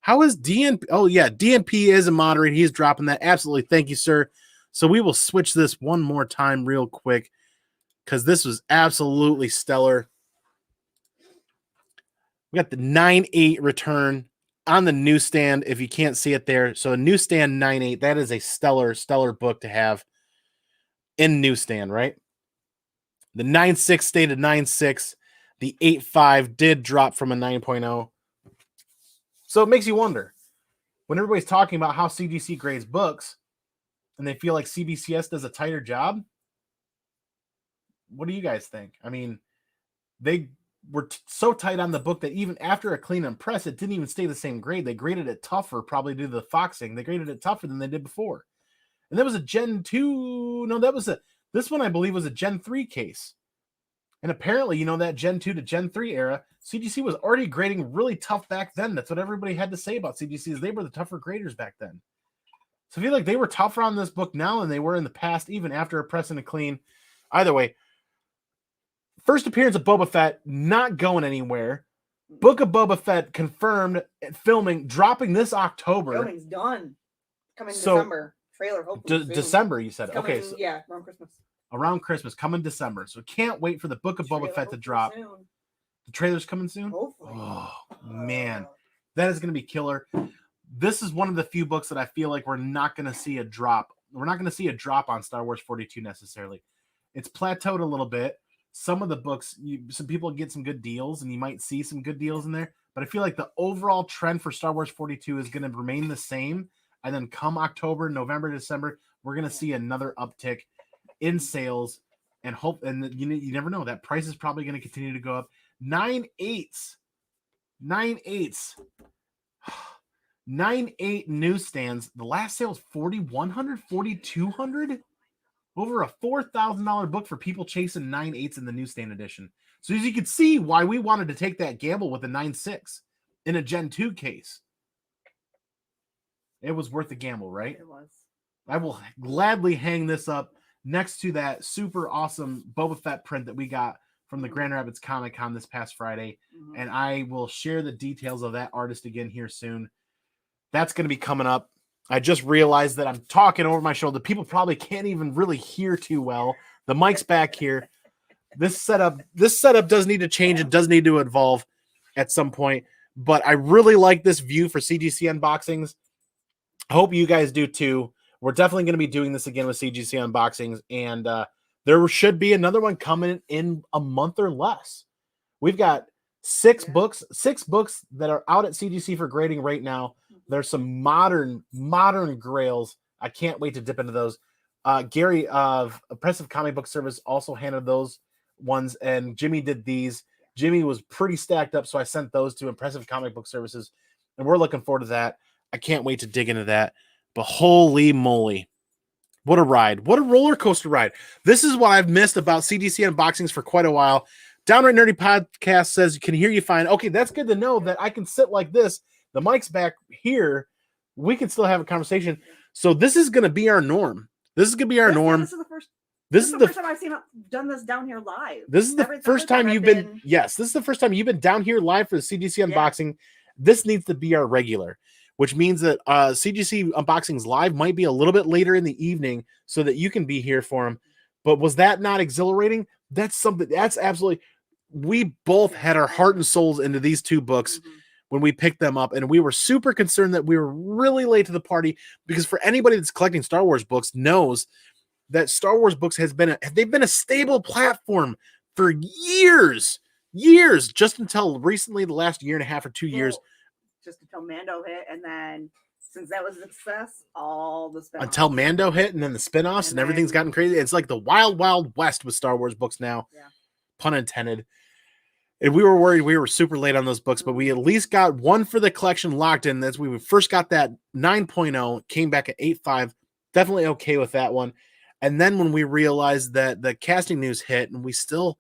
how is DNP? Oh, yeah, DNP is a moderator. He's dropping that. Absolutely. Thank you, sir. So we will switch this one more time real quick, because this was absolutely stellar. We got the 9.8 return on the newsstand, if you can't see it there. So a newsstand 9.8, that is a stellar book to have in newsstand, right? The 9.6 stayed at 9.6. The 8.5 did drop from a 9.0. So it makes you wonder, when everybody's talking about how CGC grades books and they feel like CBCS does a tighter job, what do you guys think? I mean, they were so tight on the book that even after a clean and press, it didn't even stay the same grade. They graded it tougher, probably due to the foxing. They graded it tougher than they did before. And that was a Gen 2. No, this one I believe was a Gen 3 case. And apparently, that Gen 2 to Gen 3 era, CGC was already grading really tough back then. That's what everybody had to say about CGC, is they were the tougher graders back then. So I feel like they were tougher on this book now than they were in the past, even after a press and a clean. Either way, first appearance of Boba Fett, not going anywhere. Book of Boba Fett confirmed, filming, dropping this October. Filming's done. Coming December. Trailer, hopefully. December, you said. Coming, okay. So yeah, around Christmas. Around Christmas, coming December. So can't wait for the Book of Boba Fett to drop. Soon. The trailer's coming soon? Hopefully. Oh, man. That is going to be killer. This is one of the few books that I feel like we're not going to see a drop. We're not going to see a drop on Star Wars 42 necessarily. It's plateaued a little bit. Some of the books, some people get some good deals, and you might see some good deals in there. But I feel like the overall trend for Star Wars 42 is going to remain the same. And then come October, November, December, we're going to see another uptick in sales, and you never know, that price is probably going to continue to go up. 9/8 newsstands. The last sale was 4,100, 4,200, over a $4,000 book for people chasing 9/8 in the newsstand edition. So as you can see, why we wanted to take that gamble with a 9/6 in a Gen 2 case. It was worth the gamble, right? It was. I will gladly hang this up next to that super awesome Boba Fett print that we got from the Grand Rapids Comic Con this past Friday. And I will share the details of that artist again here soon. That's going to be coming up. I just realized that I'm talking over my shoulder. People probably can't even really hear too well. The mic's back here. This setup does need to change. It does need to evolve at some point. But I really like this view for CGC unboxings. I hope you guys do too. We're definitely going to be doing this again with CGC unboxings, and there should be another one coming in a month or less. We've got six books that are out at CGC for grading right now. There's some modern grails. I can't wait to dip into those. Gary of Impressive Comic Book Service also handled those ones, and Jimmy did these. Jimmy was pretty stacked up, so I sent those to Impressive Comic Book Services, and we're looking forward to that. I can't wait to dig into that. But holy moly, what a ride. What a roller coaster ride. This is what I've missed about CGC unboxings for quite a while. Downright Nerdy Podcast says you can hear you fine. Okay, that's good to know that I can sit like this. The mic's back here. We can still have a conversation. So this is going to be our norm. This is going to be our norm. This is the first time I've done this down here live. This is the first time you've been. Yes, this is the first time you've been down here live for the CGC unboxing. This needs to be our regular, which means that CGC unboxings live might be a little bit later in the evening so that you can be here for them. But was that not exhilarating? That's absolutely. We both had our heart and souls into these two books when we picked them up, and we were super concerned that we were really late to the party, because for anybody that's collecting Star Wars books knows that Star Wars books they've been a stable platform for years, just until recently, the last year and a half or 2 years. Just until Mando hit, and then since that was a success, all the spin-offs. Until Mando hit, and then the spin-offs, and everything's gotten crazy. It's like the wild, wild west with Star Wars books now. Yeah. Pun intended. And we were worried we were super late on those books, but we at least got one for the collection locked in. That's when we first got that 9.0, came back at 8.5. Definitely okay with that one. And then when we realized that the casting news hit, and we still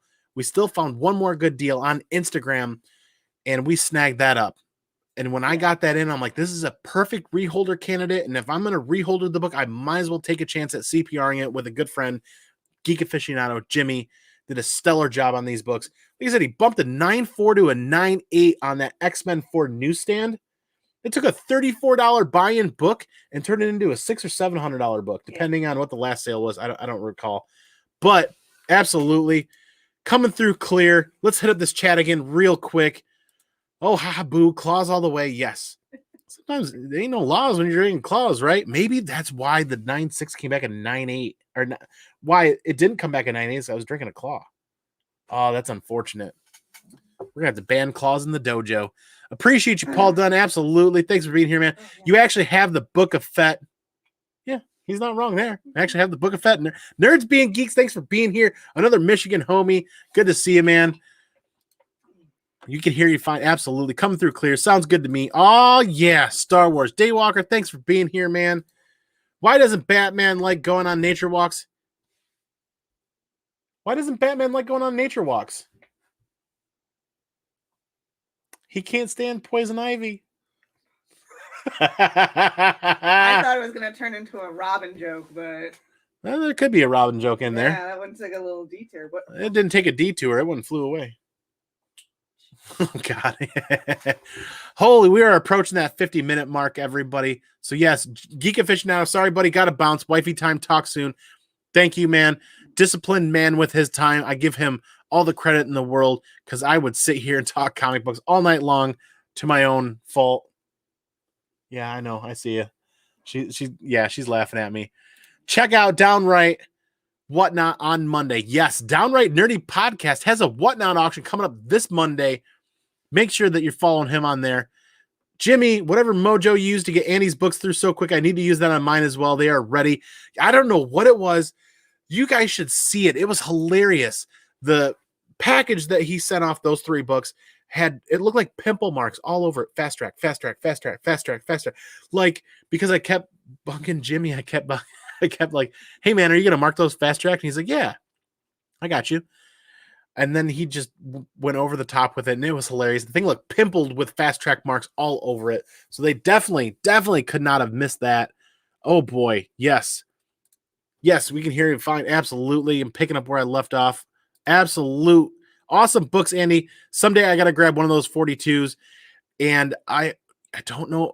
found one more good deal on Instagram, and we snagged that up. And when I got that in, I'm like, this is a perfect reholder candidate. And if I'm going to reholder the book, I might as well take a chance at CPRing it with a good friend, Geek Aficionado. Jimmy did a stellar job on these books. Like I said, he bumped a 9.4 to a 9.8 on that X-Men 4 newsstand. It took a $34 buy-in book and turned it into a $600 or $700 book, depending on what the last sale was. I don't recall. But absolutely, coming through clear. Let's hit up this chat again real quick. Oh, ha boo, claws all the way. Yes. Sometimes there ain't no laws when you're drinking claws, right? Maybe that's why the 9.6 came back at 9.8, or not, why it didn't come back at 9.8. So I was drinking a claw. Oh, that's unfortunate. We're gonna have to ban claws in the dojo. Appreciate you, Paul Dunn. Absolutely. Thanks for being here, man. You actually have the Book of Fett. Yeah, he's not wrong there. I actually have the Book of Fett. Nerds being geeks. Thanks for being here. Another Michigan homie. Good to see you, man. You can hear you fine. Absolutely. Coming through clear. Sounds good to me. Oh, yeah. Star Wars. Daywalker, thanks for being here, man. Why doesn't Batman like going on nature walks? Why doesn't Batman like going on nature walks? He can't stand poison ivy. I thought it was going to turn into a Robin joke, but... Well, there could be a Robin joke in there. Yeah, that one took a little detour. But... It didn't take a detour. It one flew away. Oh, God. Holy, we are approaching that 50-minute mark, everybody. So, yes, Geek Aficionado. Sorry, buddy. Got to bounce. Wifey time. Talk soon. Thank you, man. Disciplined man with his time. I give him all the credit in the world, because I would sit here and talk comic books all night long to my own fault. Yeah, I know. I see you. She's laughing at me. Check out Downright Whatnot on Monday. Yes, Downright Nerdy Podcast has a Whatnot auction coming up this Monday. Make sure that you're following him on there. Jimmy, whatever mojo you used to get Annie's books through so quick, I need to use that on mine as well. They are ready. I don't know what it was. You guys should see it. It was hilarious. The package that he sent off those 3 books it looked like pimple marks all over it. Fast track, fast track, fast track, fast track, fast track. Like, because I kept bunking Jimmy, I kept like, hey man, are you going to mark those fast track? And he's like, yeah, I got you. And then he just went over the top with it, and it was hilarious. The thing looked pimpled with fast track marks all over it. So they definitely could not have missed that. Oh boy, yes. Yes, we can hear you fine. Absolutely. I'm picking up where I left off. Absolute awesome books, Andy. Someday I got to grab one of those 42s. And I don't know.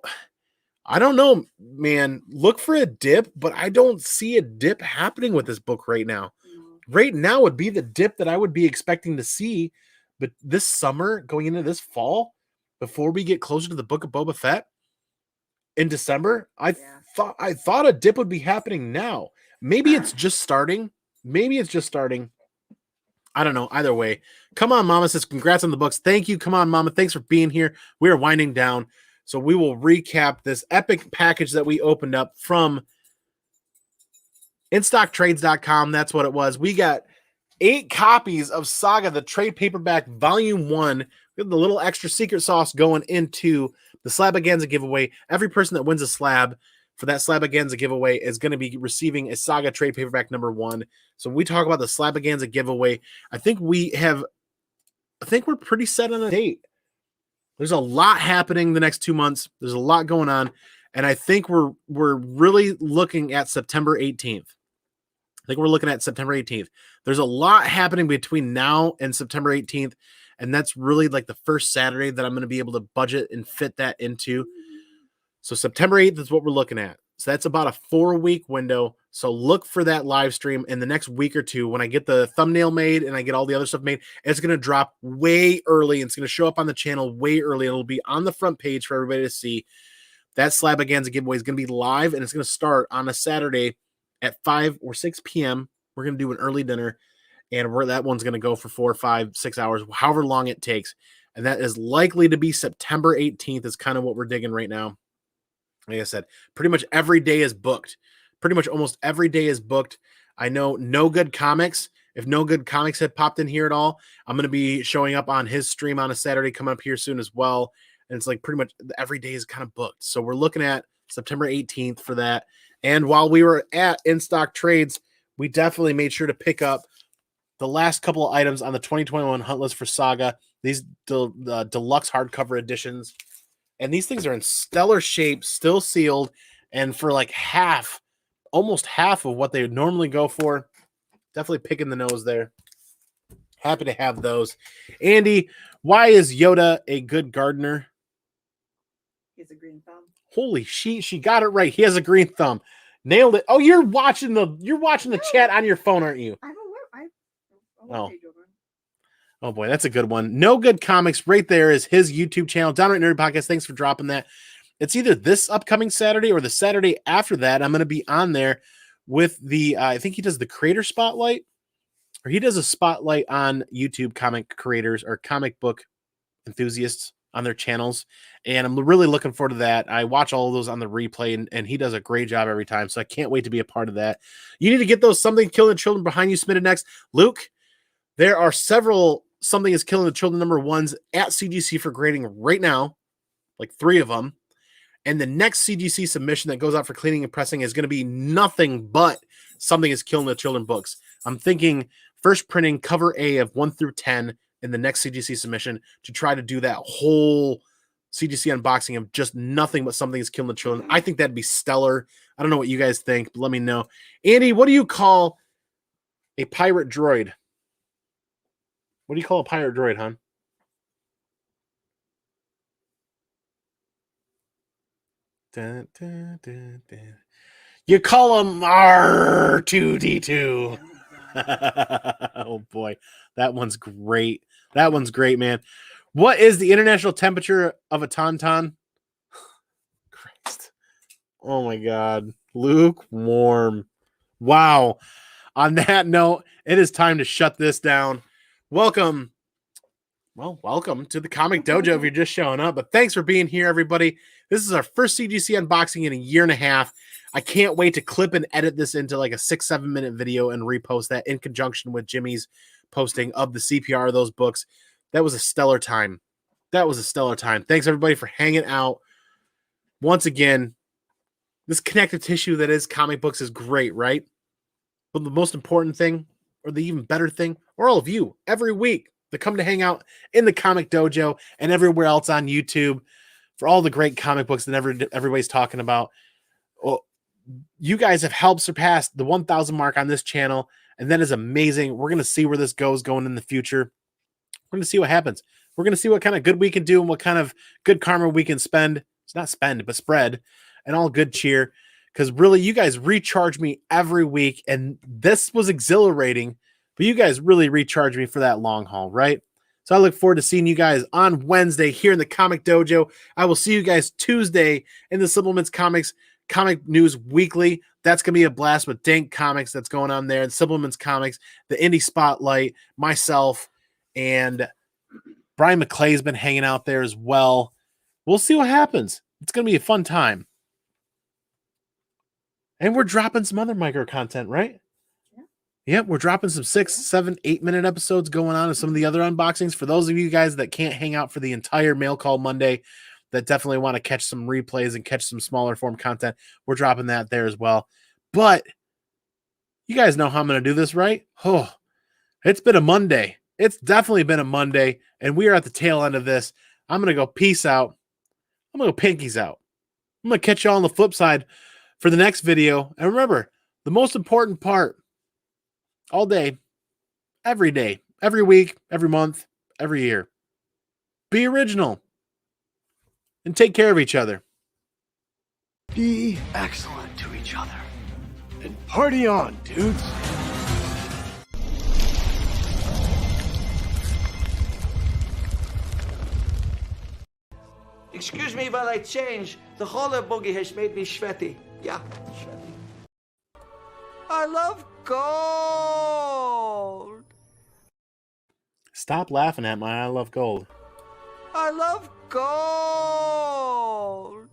I don't know, man. Look for a dip, but I don't see a dip happening with this book right now. Right now would be the dip that I would be expecting to see, but this summer, going into this fall, before we get closer to the Book of Boba Fett in December, I thought a dip would be happening now. Maybe it's just starting. I don't know. Either way, Come On Mama says congrats on the books. Thank you, Come On Mama. Thanks for being here. We are winding down, so we will recap this epic package that we opened up from InStockTrades.com. That's what it was. We got 8 copies of Saga, the trade paperback, volume 1. We have the little extra secret sauce going into the Slabaganza giveaway. Every person that wins a slab for that Slabaganza giveaway is going to be receiving a Saga trade paperback number 1. So when we talk about the Slabaganza giveaway, I think we're pretty set on a date. There's a lot happening the next 2 months. There's a lot going on. And I think we're really looking at September 18th. There's a lot happening between now and September 18th. And that's really like the first Saturday that I'm going to be able to budget and fit that into. So September 8th is what we're looking at. So that's about a 4-week window. So look for that live stream in the next week or 2. When I get the thumbnail made and I get all the other stuff made, it's going to drop way early. It's going to show up on the channel way early. It'll be on the front page for everybody to see. That Slabaganza giveaway is going to be live, and it's going to start on a Saturday at 5 or 6 p.m. We're going to do an early dinner, and that one's going to go for 4, 5, 6 hours, however long it takes. And that is likely to be September 18th is kind of what we're digging right now. Like I said, pretty much every day is booked. Pretty much almost every day is booked. I know No Good Comics. If No Good Comics had popped in here at all, I'm going to be showing up on his stream on a Saturday coming up here soon as well. And it's like pretty much every day is kind of booked. So we're looking at September 18th for that. And while we were at In Stock Trades, we definitely made sure to pick up the last couple of items on the 2021 hunt list for Saga. These deluxe hardcover editions. And these things are in stellar shape, still sealed, and for like almost half of what they would normally go for. Definitely picking the nose there. Happy to have those. Andy, why is Yoda a good gardener? He has a green thumb. Holy she got it right. He has a green thumb. Nailed it. Oh, you're watching the chat on your phone, aren't you? Oh boy, that's a good one. No Good Comics right there is his YouTube channel. Downright Nerd Podcast. Thanks for dropping that. It's either this upcoming Saturday or the Saturday after that. I'm going to be on there with the, I think he does the creator spotlight, or he does a spotlight on YouTube comic creators or comic book enthusiasts on their channels. And I'm really looking forward to that. I watch all of those on the replay, and he does a great job every time. So I can't wait to be a part of that. You need to get those Something Killing the Children behind you submitted next. Luke, there are several Something is Killing the Children number 1s at CGC for grading right now, like 3 of them. And the next CGC submission that goes out for cleaning and pressing is going to be nothing but Something is Killing the Children books. I'm thinking first printing cover A of 1 through 10 in the next CGC submission to try to do that whole CGC unboxing of just nothing but Something is Killing the Children. I think that'd be stellar. I don't know what you guys think, but let me know. Andy, what do you call a pirate droid? What do you call a pirate droid, hon? Dun, dun, dun, dun. You call him R2D2. Oh boy, that one's great. That one's great, man. What is the international temperature of a tauntaun? Christ. Oh my God. Lukewarm. Wow. On that note, it is time to shut this down. Welcome to the Comic Dojo if you're just showing up. But thanks for being here, everybody. This is our first CGC unboxing in a year and a half. I can't wait to clip and edit this into like a 6-7 minute video and repost that in conjunction with Jimmy's posting of the CPR of those books. That was a stellar time. Thanks, everybody, for hanging out. Once again, this connective tissue that is comic books is great, right? But the most important thing, or the even better thing, are all of you every week that come to hang out in the Comic Dojo and everywhere else on YouTube for all the great comic books that everybody's talking about. Well, you guys have helped surpass the 1,000 mark on this channel, and that is amazing. We're going to see where this goes going in the future. We're going to see what happens. We're going to see what kind of good we can do and what kind of good karma we can spend. It's not spend, but spread, and all good cheer. Because really, you guys recharge me every week, and this was exhilarating, but you guys really recharge me for that long haul, right? So I look forward to seeing you guys on Wednesday here in the Comic Dojo. I will see you guys Tuesday in the Supplements Comics Comic News Weekly. That's going to be a blast with Dank Comics that's going on there, the Supplements Comics, the Indie Spotlight, myself, and Brian McClay's been hanging out there as well. We'll see what happens. It's going to be a fun time. And we're dropping some other micro content, right? Yep, we're dropping some 6, 7, 8-minute episodes going on of some of the other unboxings. For those of you guys that can't hang out for the entire Mail Call Monday, that definitely want to catch some replays and catch some smaller form content, we're dropping that there as well. But you guys know how I'm going to do this, right? Oh, it's been a Monday. It's definitely been a Monday, and we are at the tail end of this. I'm going to go peace out. I'm going to go pinkies out. I'm going to catch y'all on the flip side for the next video. And remember, the most important part, all day, every week, every month, every year, be original and take care of each other. Be excellent to each other. And party on, dudes. Excuse me while I change. The roller boogie has made me sweaty. Yeah, sweaty. I love gold. Stop laughing at my I love gold. I love gold.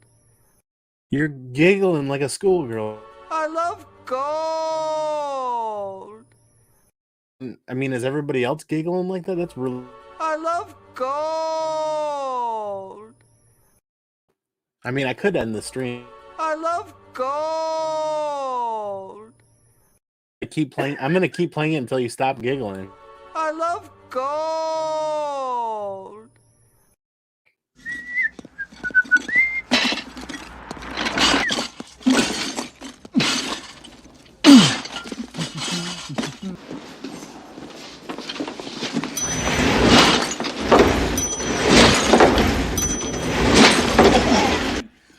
You're giggling like a schoolgirl. I love gold. I mean, is everybody else giggling like that? That's really... I love gold. I mean, I could end the stream. I love gold. I'm going to keep playing it until you stop giggling. I love gold.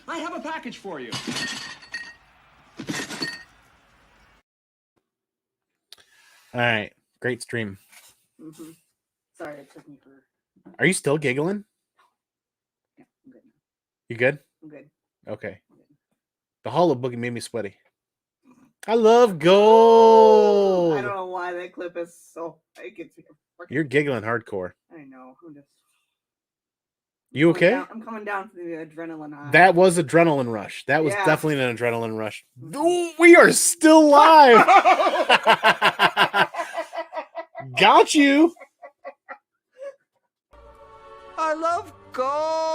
I have a package for you. All right. Great stream. Mm-hmm. Sorry, it took me for. Are you still giggling? Yeah, I'm good. You good? I'm good. Okay. The hollow boogie made me sweaty. I love gold. I don't know why that clip is so. It gets me. You're giggling hardcore. I know. I'm just. You okay? I'm coming down to the adrenaline high. That was adrenaline rush. That was Yeah. definitely an adrenaline rush. Ooh, we are still live. Got you. I love gold.